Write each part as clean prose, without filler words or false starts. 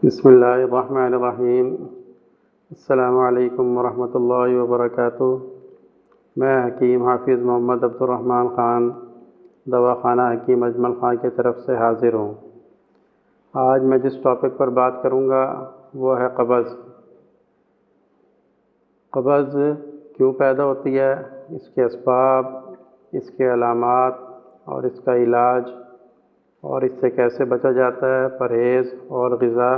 بسم اللہ الرحمن الرحیم۔ السلام علیکم ورحمۃ اللہ وبرکاتہ۔ میں حکیم حافظ محمد عبدالرحمن خان دواخانہ حکیم اجمل خان کی طرف سے حاضر ہوں۔ آج میں جس ٹاپک پر بات کروں گا وہ ہے قبض۔ قبض کیوں پیدا ہوتی ہے، اس کے اسباب، اس کے علامات اور اس کا علاج، اور اس سے کیسے بچا جاتا ہے، پرہیز اور غذا،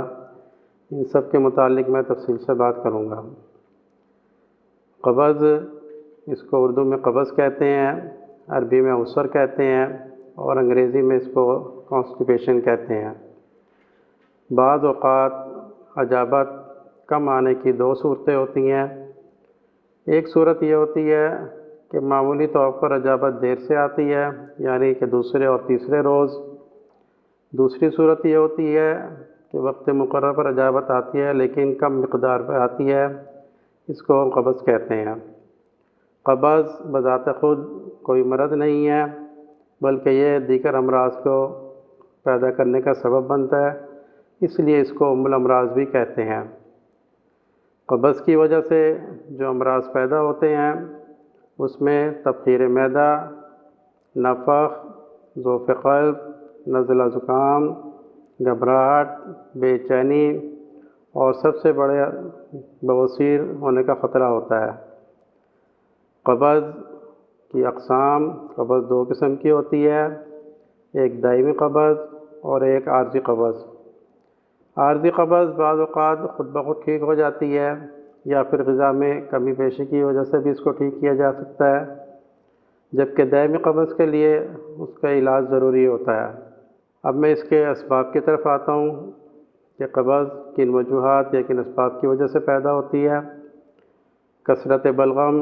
ان سب کے متعلق میں تفصیل سے بات کروں گا۔ قبض، اس کو اردو میں قبض کہتے ہیں، عربی میں عسر کہتے ہیں اور انگریزی میں اس کو کانسٹیپیشن کہتے ہیں۔ بعض اوقات حجابت کم آنے کی دو صورتیں ہوتی ہیں۔ ایک صورت یہ ہوتی ہے کہ معمولی طور پر حجابت دیر سے آتی ہے، یعنی کہ دوسرے اور تیسرے روز۔ دوسری صورت یہ ہوتی ہے کہ وقت مقرر پر حجابت آتی ہے لیکن کم مقدار پر آتی ہے، اس کو ہم قبض کہتے ہیں۔ قبض بذات خود کوئی مرض نہیں ہے، بلکہ یہ دیگر امراض کو پیدا کرنے کا سبب بنتا ہے، اس لیے اس کو ام الامراض بھی کہتے ہیں۔ قبض کی وجہ سے جو امراض پیدا ہوتے ہیں اس میں تبخیر معدہ، نفخ، ضعف قلب، نزلہ زکام، گھبراہٹ، بے چینی اور سب سے بڑے بواسیر ہونے کا خطرہ ہوتا ہے۔ قبض کی اقسام، قبض دو قسم کی ہوتی ہے، ایک دائمی قبض اور ایک عارضی قبض۔ عارضی قبض بعض اوقات خود بخود ٹھیک ہو جاتی ہے یا پھر غذا میں کمی بیشی کی وجہ سے بھی اس کو ٹھیک کیا جا سکتا ہے، جبکہ دائمی قبض کے لیے اس کا علاج ضروری ہوتا ہے۔ اب میں اس کے اسباب کی طرف آتا ہوں کہ قبض کن وجوہات یا کن اسباب کی وجہ سے پیدا ہوتی ہے۔ کثرت بلغم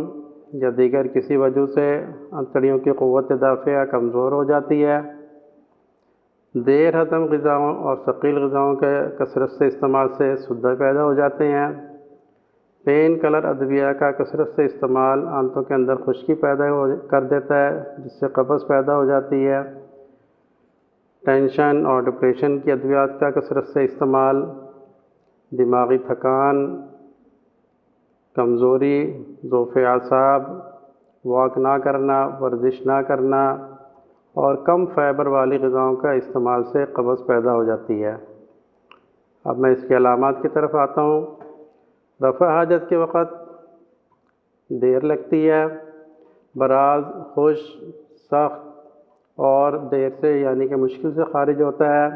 یا دیگر کسی وجہ سے انتڑیوں کی قوت دافعہ کمزور ہو جاتی ہے۔ دیر ہضم غذاؤں اور ثقیل غذاؤں کے کثرت سے استعمال سے سدے پیدا ہو جاتے ہیں۔ پین کلر ادویہ کا کثرت سے استعمال آنتوں کے اندر خشکی پیدا کر دیتا ہے جس سے قبض پیدا ہو جاتی ہے۔ ٹینشن اور ڈپریشن کی ادویات کا کثرت سے استعمال، دماغی تھکان، کمزوری، ضعف اعصاب، واک نہ کرنا، ورزش نہ کرنا اور کم فائبر والی غذاؤں کا استعمال سے قبض پیدا ہو جاتی ہے۔ اب میں اس کے علامات کی طرف آتا ہوں۔ رفع حاجت کے وقت دیر لگتی ہے، براز خشک، سخت اور دیر سے یعنی کہ مشکل سے خارج ہوتا ہے۔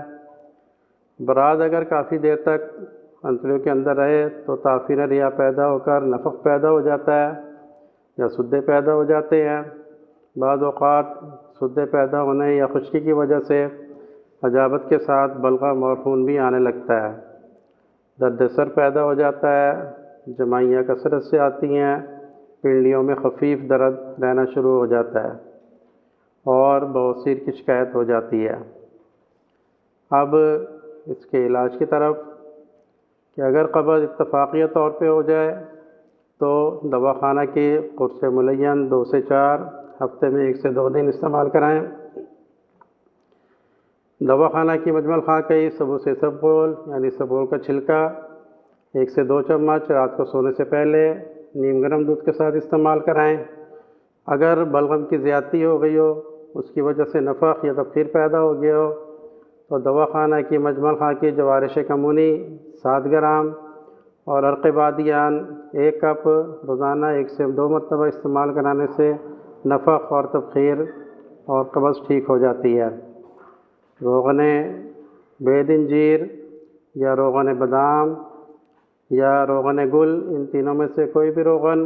براز اگر کافی دیر تک انتڑیوں کے اندر رہے تو تافین ریا پیدا ہو کر نفخ پیدا ہو جاتا ہے یا سدے پیدا ہو جاتے ہیں۔ بعض اوقات سدے پیدا ہونے یا خشکی کی وجہ سے حجابت کے ساتھ بلغم اور خون بھی آنے لگتا ہے۔ درد سر پیدا ہو جاتا ہے، جمائیاں کثرت سے آتی ہیں، پنڈلیوں میں خفیف درد رہنا شروع ہو جاتا ہے اور بواسیر کی شکایت ہو جاتی ہے۔ اب اس کے علاج کی طرف کہ اگر قبض اتفاقیہ طور پہ ہو جائے تو دواخانہ کی قرص ملین 2 سے 4 ہفتے میں 1 سے 2 دن استعمال کرائیں۔ دواخانہ کی مجمل خاں کی سبو سے اسبغول یعنی اسبغول کا چھلکا 1 سے 2 چمچ رات کو سونے سے پہلے نیم گرم دودھ کے ساتھ استعمال کرائیں۔ اگر بلغم کی زیادتی ہو گئی ہو، اس کی وجہ سے نفخ یا تبخیر پیدا ہو گیا ہو تو دواخانہ کی مجمل خاں کی جوارش کمونی 7 گرام اور عرق بادیان 1 کپ روزانہ 1 سے 2 مرتبہ استعمال کرانے سے نفخ اور تبخیر اور قبض ٹھیک ہو جاتی ہے۔ روغن بید انجیر یا روغن بادام یا روغن گل، ان تینوں میں سے کوئی بھی روغن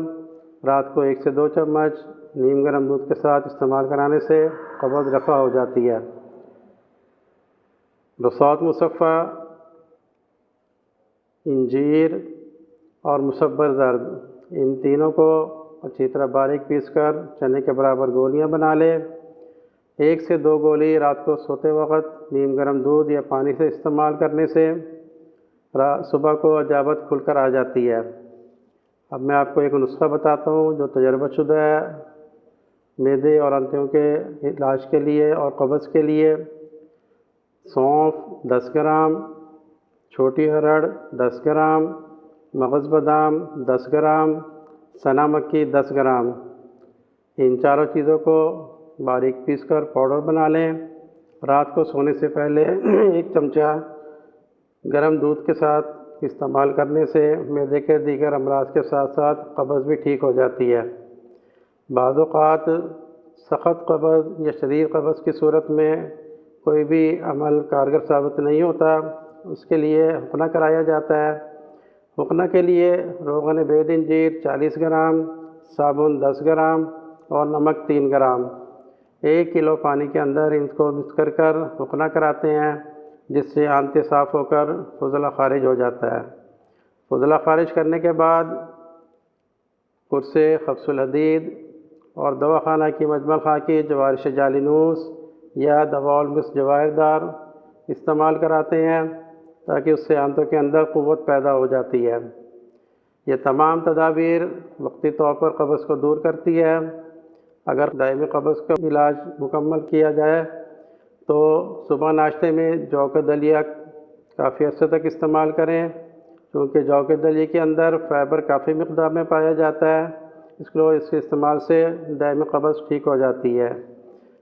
رات کو 1 سے 2 چمچ نیم گرم دودھ کے ساتھ استعمال کرانے سے قبض رفع ہو جاتی ہے۔ رسوت مصفہ، انجیر اور مصبر زرد، ان تینوں کو اچھی طرح باریک پیس کر چنے کے برابر گولیاں بنا لے۔ 1 سے 2 گولی رات کو سوتے وقت نیم گرم دودھ یا پانی سے استعمال کرنے سے صبح کو حجابت کھل کر آ جاتی ہے۔ اب میں آپ کو ایک نسخہ بتاتا ہوں جو تجربہ شدہ ہے معدے اور انتڑیوں کے علاج کے لیے اور قبض کے لیے۔ سونف 10 گرام، چھوٹی ہرڑ 10 گرام، مغز بادام 10 گرام، سنا مکی 10 گرام۔ ان چاروں چیزوں کو باریک پیس کر پاؤڈر بنا لیں۔ رات کو سونے سے پہلے 1 چمچہ گرم دودھ کے ساتھ استعمال کرنے سے معدے کے دیگر امراض کے ساتھ ساتھ قبض بھی ٹھیک ہو جاتی ہے۔ بعض اوقات سخت قبض یا شدید قبض کی صورت میں کوئی بھی عمل کارگر ثابت نہیں ہوتا، اس کے لیے حقنہ کرایا جاتا ہے۔ حقنہ کے لیے روغن بید انجیر 40 گرام، صابن 10 گرام اور نمک 3 گرام 1 کلو پانی کے اندر ان کو مکس کر حقنہ کراتے ہیں، جس سے آنتیں صاف ہو کر فضلہ خارج ہو جاتا ہے۔ فضلہ خارج کرنے کے بعد قرص خبز الحدید اور دواخانہ کی مجمل خاکی جوارش جالینوس یا دوا المس جواہر دار استعمال کراتے ہیں، تاکہ اس سے آنتوں کے اندر قوت پیدا ہو جاتی ہے۔ یہ تمام تدابیر وقتی طور پر قبض کو دور کرتی ہے۔ اگر دائمی قبض کا علاج مکمل کیا جائے تو صبح ناشتے میں جو کا دلیہ کافی عرصے تک استعمال کریں، کیونکہ جو کے دلیے کے اندر فائبر کافی مقدار میں پایا جاتا ہے، اس کے استعمال سے دائمی قبض ٹھیک ہو جاتی ہے۔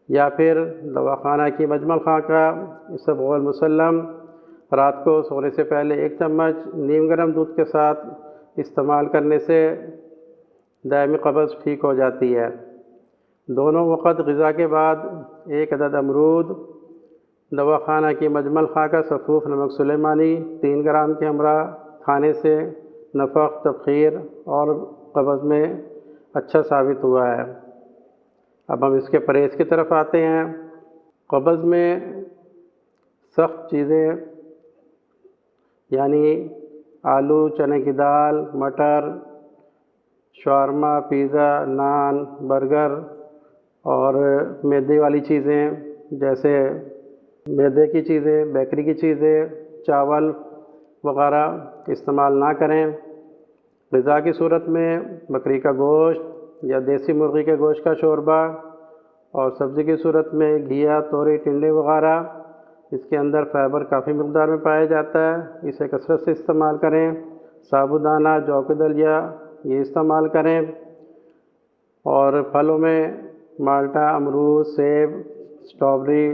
یا پھر دواخانہ کی مجمل خاکہ اسبغ المسلم رات کو سونے سے پہلے 1 چمچ نیم گرم دودھ کے ساتھ استعمال کرنے سے دائمی قبض ٹھیک ہو جاتی ہے۔ دونوں وقت غذا کے بعد 1 عدد امرود، دواخانہ کی مجمل خاکہ سفوف نمک سلیمانی 3 گرام کے ہمراہ کھانے سے نفق، تبخیر اور قبض میں اچھا ثابت ہوا ہے۔ اب ہم اس کے پرہیز کی طرف آتے ہیں۔ قبض میں سخت چیزیں یعنی آلو، چنے کی دال، مٹر، شاورما، پیزا، نان، برگر اور میدے والی چیزیں جیسے میدے کی چیزیں، بیکری کی چیزیں، چاول وغیرہ استعمال نہ کریں۔ غذا کی صورت میں بکری کا گوشت یا دیسی مرغی کے گوشت کا شوربہ اور سبزی کی صورت میں گھیا، توری، ٹنڈے وغیرہ، اس کے اندر فائبر کافی مقدار میں پایا جاتا ہے، اسے کثرت سے استعمال کریں۔ سابودانہ، جو کا دلیہ یہ استعمال کریں، اور پھلوں میں مالٹا، امرود، سیب، اسٹرابری،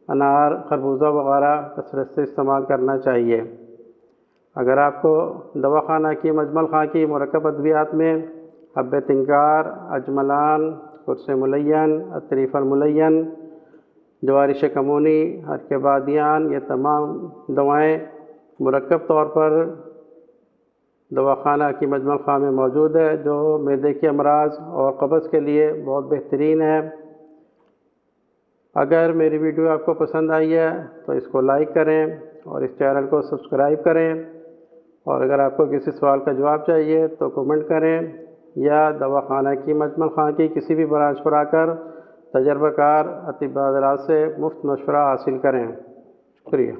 انار، خربوزہ وغیرہ کثرت سے استعمال کرنا چاہیے۔ اگر آپ کو دواخانہ کی مجمل خاکی مرکب ادویات میں حب تنکار، اجملان، قرص ملین، الطریف الملین، جوارش کمونی، حرق بادیان، یہ تمام دوائیں مرکب طور پر دواخانہ کی مجمل خاں میں موجود ہے، جو معدے کے امراض اور قبض کے لیے بہت بہترین ہے۔ اگر میری ویڈیو آپ کو پسند آئی ہے تو اس کو لائک کریں اور اس چینل کو سبسکرائب کریں، اور اگر آپ کو کسی سوال کا جواب چاہیے تو کمنٹ کریں، یا دواخانہ کی مجمل خاں کی کسی بھی برانچ پر آ کر تجربہ کار اطباء حضرات سے مفت مشورہ حاصل کریں۔ شکریہ۔